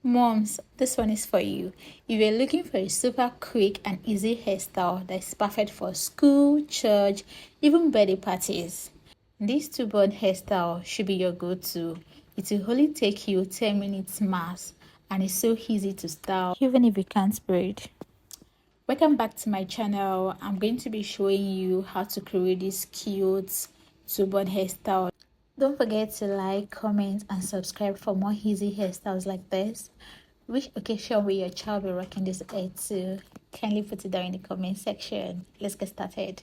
Moms, this one is for you. If you're looking for a super quick and easy hairstyle that's perfect for school, church, even birthday parties, this two-bun hairstyle should be your go-to. It will only take you 10 minutes max and it's so easy to style even if you can't braid. Welcome back to my channel. I'm going to be showing you how to create this cute two-bun hairstyle. Don't forget to like, comment, and subscribe for more easy hairstyles like this. Which occasion will your child be rocking this hair to? Kindly put it down in the comment section. Let's get started.